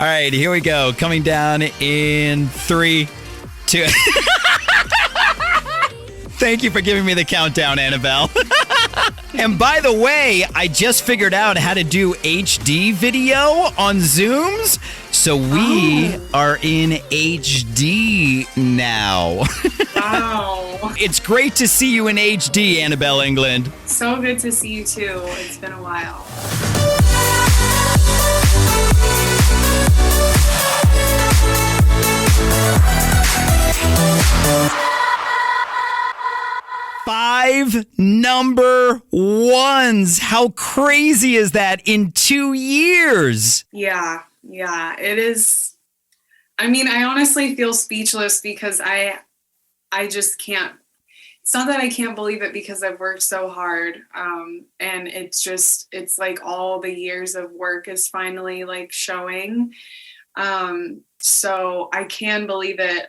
All right, here we go. Coming down in 3, 2. Thank you for giving me the countdown, Annabelle. And by the way, I just figured out how to do HD video on Zooms. So we are in HD now. Wow. It's great to see you in HD, Anabel Englund. So good to see you too. It's been a while. Five number ones. How crazy is that in 2 years? Yeah, it is. I mean, I honestly feel speechless because I just can't. It's not that I can't believe it because I've worked so hard. And it's like all the years of work is finally like showing. So I can believe it.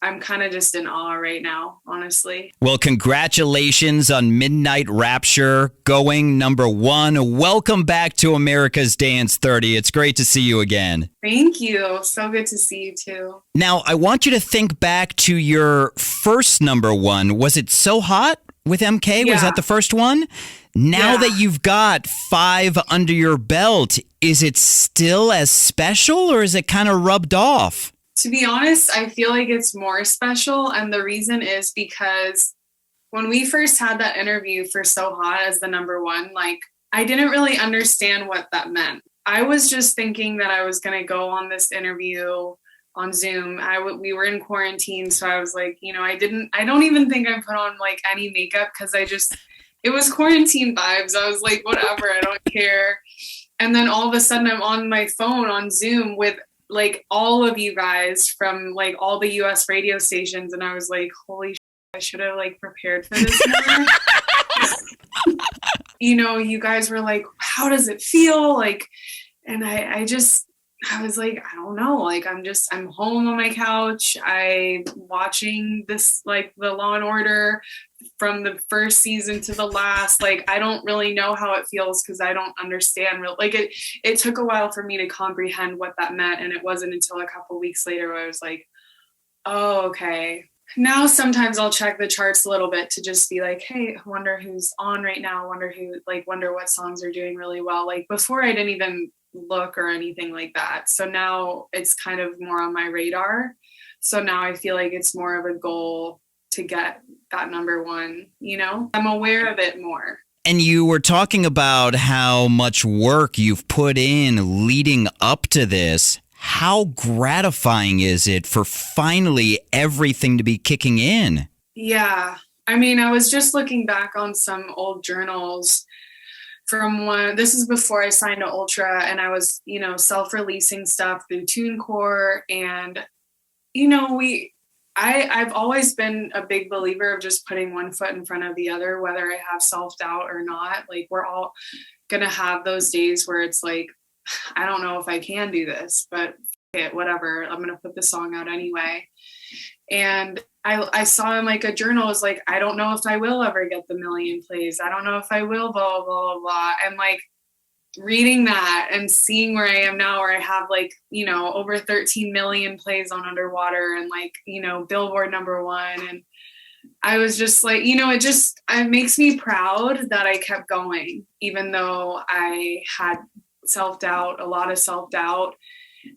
I'm kind of just in awe right now, honestly. Well, congratulations on Midnight Rapture going number 1. Welcome back to America's Dance 30. It's great to see you again. Thank you. So good to see you too. Now, I want you to think back to your first number 1. Was it So Hot with MK? Yeah. Was that the first one? Now Yeah. that you've got 5 under your belt, is it still as special or is it kind of rubbed off? To be honest, I feel like it's more special. And the reason is because when we first had that interview for So Hot as the number 1, like I didn't really understand what that meant. I was just thinking that I was going to go on this interview on Zoom. We were in quarantine. So I was like, I don't even think I put on like any makeup because it was quarantine vibes. I was like, whatever, I don't care. And then all of a sudden I'm on my phone on Zoom with like all of you guys from like all the US radio stations. And I was like, holy shit, I should have like prepared for this more. You guys were like, how does it feel? Like, and I was like, I don't know. Like, I'm home on my couch. I'm watching this, like the Law and Order from the first season to the last. Like, I don't really know how it feels because I don't understand. It took a while for me to comprehend what that meant. And it wasn't until a couple weeks later where I was like, oh, okay. Now sometimes I'll check the charts a little bit to just be like, hey, I wonder who's on right now. Wonder what songs are doing really well. Like before I didn't even look or anything like that. So now it's kind of more on my radar. So now I feel like it's more of a goal to get that number 1, I'm aware of it more. And you were talking about how much work you've put in leading up to this. How gratifying is it for finally everything to be kicking in? Yeah. I mean, I was just looking back on some old journals from this is before I signed to Ultra, and I was, self-releasing stuff through TuneCore. And, I've always been a big believer of just putting one foot in front of the other, whether I have self-doubt or not. Like, we're all going to have those days where it's like, I don't know if I can do this, but whatever, I'm going to put the song out anyway. And I saw in like a journal, was like, I don't know if I will ever get the 1 million plays. I don't know if I will, blah, blah, blah, blah. And like reading that and seeing where I am now, where I have like, over 13 million plays on Underwater and like, Billboard number 1. And I was just like, it makes me proud that I kept going, even though I had self-doubt, a lot of self-doubt.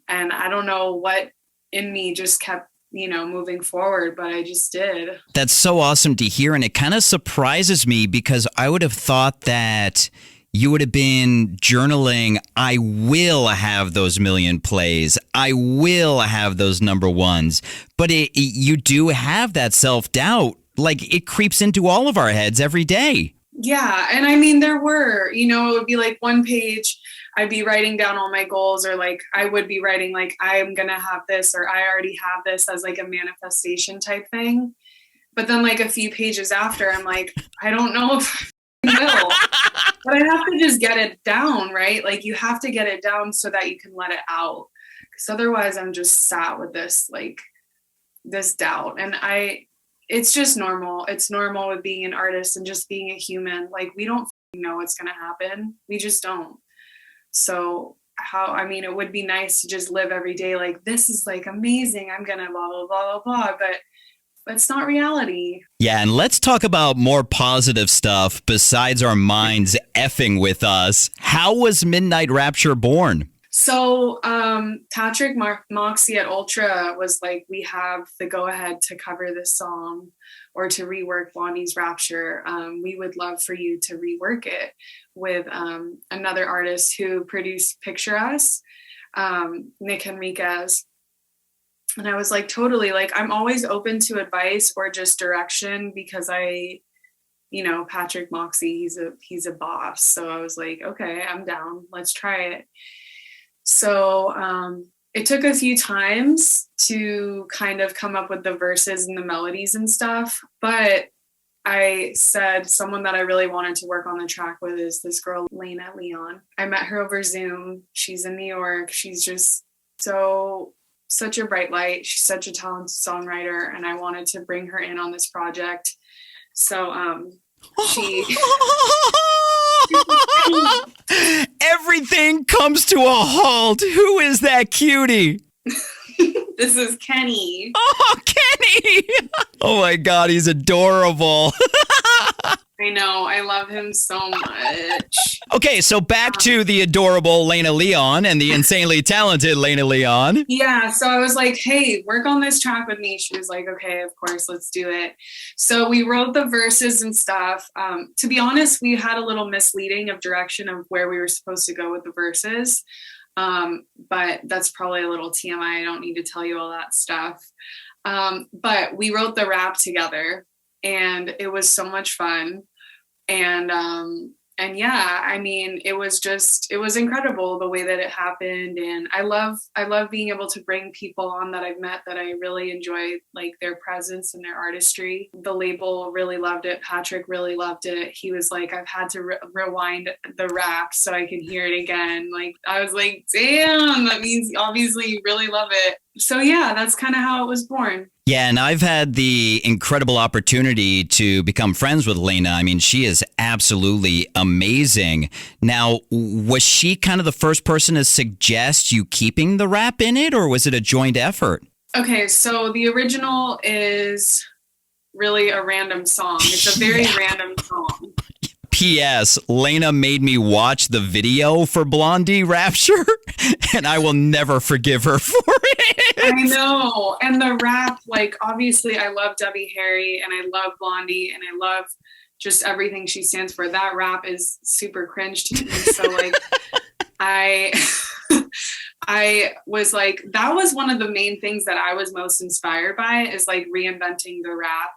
And I don't know what in me just kept moving forward, but I just did. That's so awesome to hear. And it kind of surprises me because I would have thought that you would have been journaling, I will have those 1 million plays. I will have those number 1s. But you do have that self-doubt. Like it creeps into all of our heads every day. Yeah. And I mean, there were, it would be like one page, I'd be writing down all my goals, or like I would be writing like, I'm going to have this, or I already have this, as like a manifestation type thing. But then like a few pages after, I'm like, I don't know if I will, but I have to just get it down, right? Like you have to get it down so that you can let it out. Because otherwise I'm just sat with this, like this doubt. And it's just normal. It's normal with being an artist and just being a human. Like we don't know what's going to happen. We just don't. So it would be nice to just live every day like, this is like amazing, I'm gonna blah blah blah blah blah, but it's not reality. Yeah, and let's talk about more positive stuff besides our minds effing with us. How was Midnight Rapture born? So Patrick Moxie at Ultra was like, we have the go-ahead to cover this song or to rework Blondie's Rapture. We would love for you to rework it with another artist who produced Picture Us, Nick Henriquez. And I was like, totally, like, I'm always open to advice or just direction because Patrick Moxie, he's a boss. So I was like, okay, I'm down. Let's try it. So it took a few times to kind of come up with the verses and the melodies and stuff. But I said someone that I really wanted to work on the track with is this girl, Lena Leon. I met her over Zoom. She's in New York. She's just such a bright light. She's such a talented songwriter. And I wanted to bring her in on this project. So she... Everything comes to a halt. Who is that cutie? This is Kenny. Oh, Kenny. Oh my God, he's adorable. I know. I love him so much. Okay, so back to the adorable Lena Leon and the insanely talented Lena Leon. Yeah, so I was like, hey, work on this track with me. She was like, okay, of course, let's do it. So we wrote the verses and stuff. To be honest, we had a little misleading of direction of where we were supposed to go with the verses. But that's probably a little TMI. I don't need to tell you all that stuff. But we wrote the rap together and it was so much fun. And yeah, I mean, it was incredible the way that it happened. And I love being able to bring people on that I've met that I really enjoy, like their presence and their artistry. The label really loved it. Patrick really loved it. He was like, I've had to rewind the rap so I can hear it again. Like, I was like, damn, that means obviously you really love it. So yeah, that's kind of how it was born. Yeah, and I've had the incredible opportunity to become friends with Lena. I mean, she is absolutely amazing. Now, was she kind of the first person to suggest you keeping the rap in it, or was it a joint effort? Okay, so the original is really a random song. It's a very random song. P.S. Lena made me watch the video for Blondie Rapture, and I will never forgive her for it. I know. And the rap, like, obviously I love Debbie Harry and I love Blondie and I love just everything she stands for. That rap is super cringe to me. So like I was like, that was one of the main things that I was most inspired by is like reinventing the rap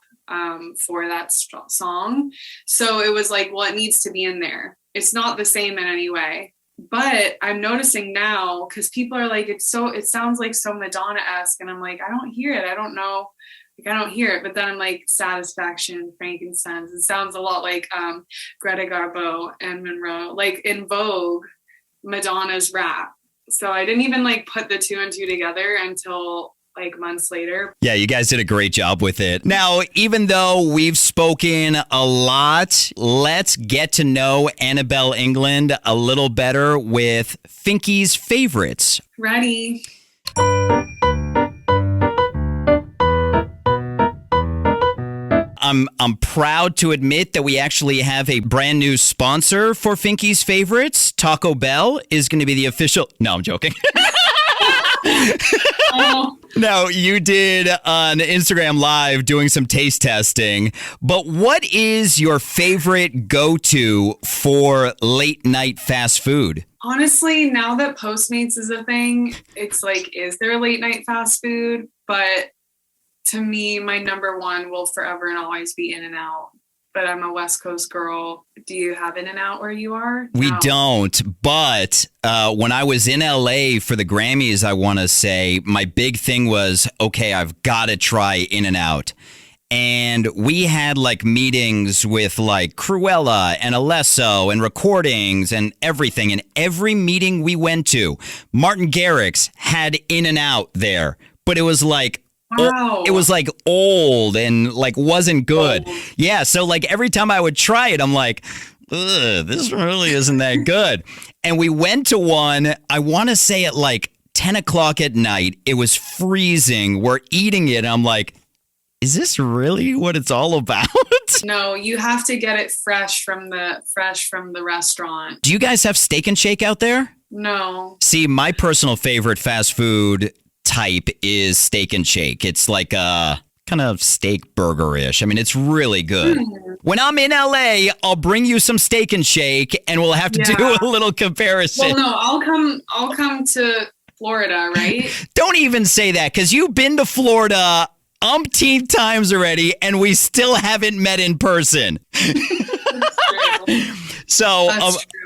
for that song. So it was like, well, it needs to be in there. It's not the same in any way. But I'm noticing now because people are like, it sounds like so Madonna-esque. And I'm like, I don't hear it. I don't know. Like, I don't hear it. But then I'm like, Satisfaction, Frankincense. It sounds a lot like Greta Garbo and Monroe, like in Vogue, Madonna's rap. So I didn't even like put the two and two together until like months later. Yeah, you guys did a great job with it. Now, even though we've spoken a lot, let's get to know Anabel Englund a little better with Finky's favorites. Ready. I'm proud to admit that we actually have a brand new sponsor for Finky's favorites. Taco Bell is going to be the official... No, I'm joking. Oh. Now, you did an Instagram Live doing some taste testing, but what is your favorite go-to for late night fast food? Honestly, now that Postmates is a thing, it's like, is there late night fast food? But to me, my number one will forever and always be In-N-Out. But I'm a West Coast girl. Do you have In-N-Out where you are? We don't, but when I was in LA for the Grammys, I want to say my big thing was, okay, I've got to try In-N-Out. And we had like meetings with like Cruella and Alesso and recordings and everything. And every meeting we went to, Martin Garrix had In-N-Out there, but it was like, wow. It was like old and like wasn't good. Yeah. So like every time I would try it, I'm like, ugh, this really isn't that good. And we went to one, I want to say at like 10 o'clock at night. It was freezing. We're eating it. I'm like, is this really what it's all about? No, you have to get it fresh from the restaurant. Do you guys have Steak and Shake out there? No. See, my personal favorite fast food type is Steak and Shake. It's like a kind of steak burger-ish. I mean, it's really good. When I'm in LA, I'll bring you some Steak and Shake, and we'll have to do a little comparison. Well, no, I'll come to Florida, right? Don't even say that, because you've been to Florida umpteen times already, and we still haven't met in person. So,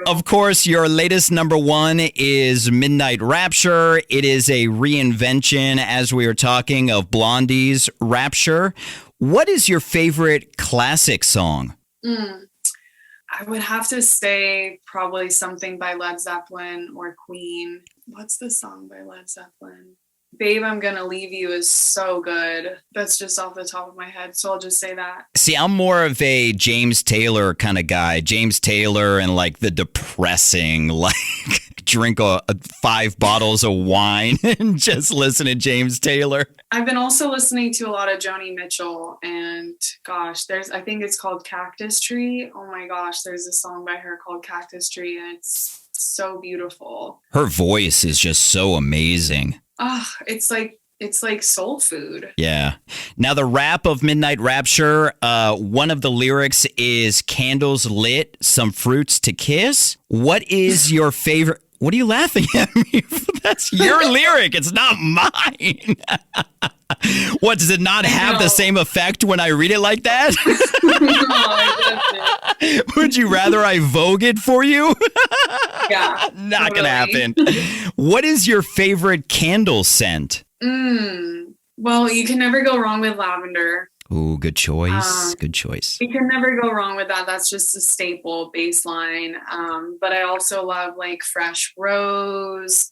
of course, your latest number one is Midnight Rapture. It is a reinvention, as we were talking, of Blondie's Rapture. What is your favorite classic song? I would have to say probably something by Led Zeppelin or Queen. What's the song by Led Zeppelin? Babe, I'm Gonna Leave You is so good. That's just off the top of my head, so I'll just say that. See, I'm more of a James Taylor kind of guy. James Taylor and like the depressing, like drink 5 bottles of wine and just listen to James Taylor. I've been also listening to a lot of Joni Mitchell, and gosh, I think it's called Cactus Tree. Oh my gosh, there's a song by her called Cactus Tree, and it's so beautiful. Her voice is just so amazing. It's like soul food. Yeah. Now, the rap of Midnight Rapture, one of the lyrics is candles lit, some fruits to kiss. What is your favorite? What are you laughing at me? That's your lyric. It's not mine. What, does it not have the same effect when I read it like that? No, it doesn't. Would you rather I vogue it for you? Yeah. Not gonna happen. What is your favorite candle scent? Well, you can never go wrong with lavender. Ooh, good choice. Good choice. You can never go wrong with that. That's just a staple baseline. But I also love like fresh rose.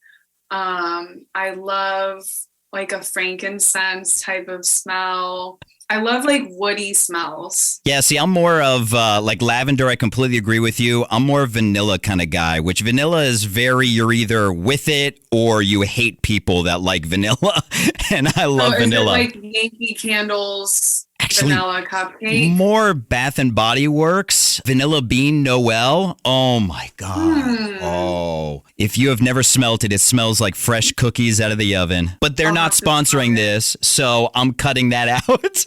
I love like a frankincense type of smell. I love like woody smells. Yeah, see, I'm more of like lavender. I completely agree with you. I'm more vanilla kind of guy, which vanilla is you're either with it or you hate people that like vanilla. And I love vanilla. Is it like Yankee Candles? Actually, vanilla cupcake. More Bath and Body Works, Vanilla Bean Noel. Oh my God. Oh, if you have never smelt it, it smells like fresh cookies out of the oven. But they're not sponsoring this, so I'm cutting that out.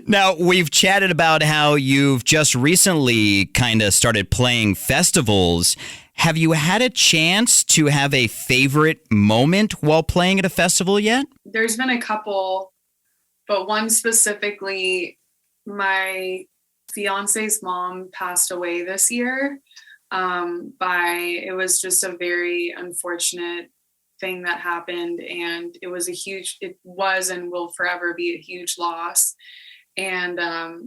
Now, we've chatted about how you've just recently kind of started playing festivals. Have you had a chance to have a favorite moment while playing at a festival yet? There's been a couple. But one specifically, my fiance's mom passed away this year. It was just a very unfortunate thing that happened. And it was and will forever be a huge loss. And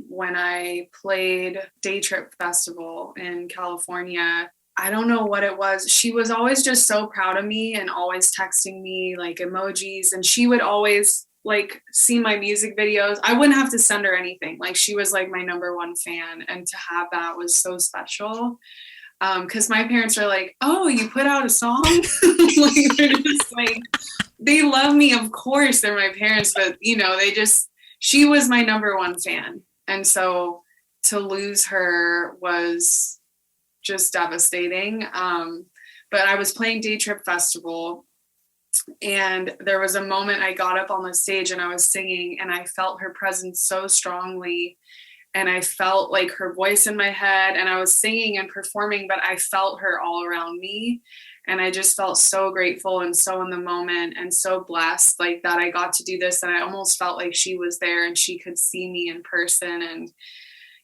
when I played Day Trip Festival in California, I don't know what it was. She was always just so proud of me and always texting me like emojis. And she would always like see my music videos. I wouldn't have to send her anything. Like she was like my number one fan, and to have that was so special. Because my parents are like, "Oh, you put out a song?" Like they're just like, they love me, of course. They're my parents, but she was my number one fan, and so to lose her was just devastating. But I was playing Day Trip Festival. And there was a moment I got up on the stage and I was singing, and I felt her presence so strongly, and I felt like her voice in my head, and I was singing and performing, but I felt her all around me. And I just felt so grateful and so in the moment and so blessed like that I got to do this. And I almost felt like she was there and she could see me in person. And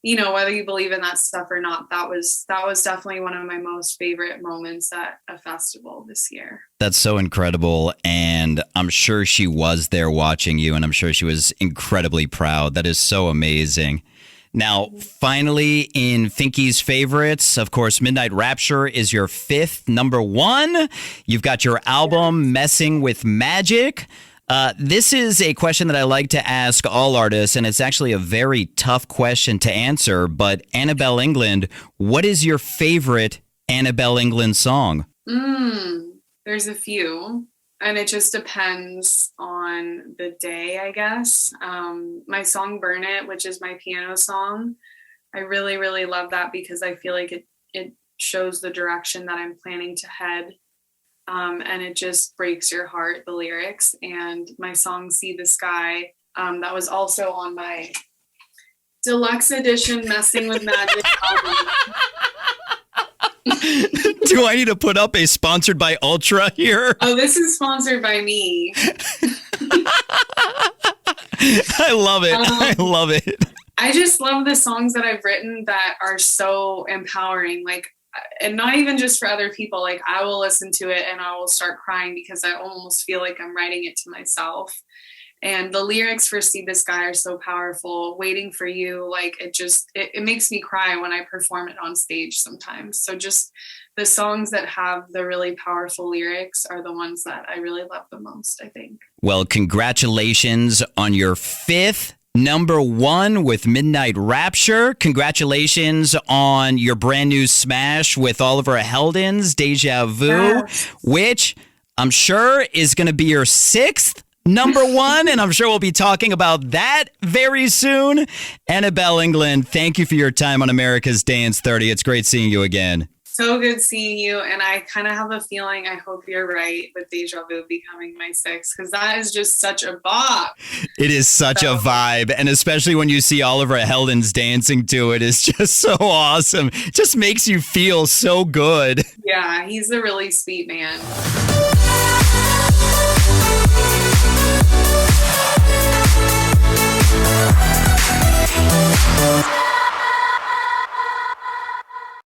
whether you believe in that stuff or not, that was definitely one of my most favorite moments at a festival this year. That's so incredible. And I'm sure she was there watching you, and I'm sure she was incredibly proud. That is so amazing. Now, finally, in Finky's favorites, of course, Midnight Rapture is your 5th number one. You've got your album, Messing with Magic. This is a question that I like to ask all artists, and it's actually a very tough question to answer. But Anabel Englund, what is your favorite Anabel Englund song? There's a few, and it just depends on the day, I guess. My song Burn It, which is my piano song, I really, really love that because I feel like it shows the direction that I'm planning to head. And it just breaks your heart, the lyrics. And my song See the Sky, that was also on my deluxe edition Messing with Magic album. Do I need to put up a sponsored by Ultra here? Oh, this is sponsored by me. I love it. I love it. I just love the songs that I've written that are so empowering. Like, and not even just for other people. Like, I will listen to it and I will start crying because I almost feel like I'm writing it to myself. And the lyrics for See the Sky are so powerful. Waiting for You, like, it makes me cry when I perform it on stage sometimes. So just the songs that have the really powerful lyrics are the ones that I really love the most, I think. Well, congratulations on your 5th number 1 with Midnight Rapture. Congratulations on your brand new smash with Oliver Heldens, Deja Vu, Yes. which I'm sure is going to be your 6th number 1, and I'm sure we'll be talking about that very soon. Anabel Englund, thank you for your time on America's Dance 30. It's great seeing you again. So good seeing you. And I kind of have a feeling, I hope you're right, with Deja Vu becoming my 6th, because that is just such a bop. It is such a vibe, and especially when you see Oliver Heldens dancing to it, it's just so awesome. It just makes you feel so good. Yeah, he's a really sweet man.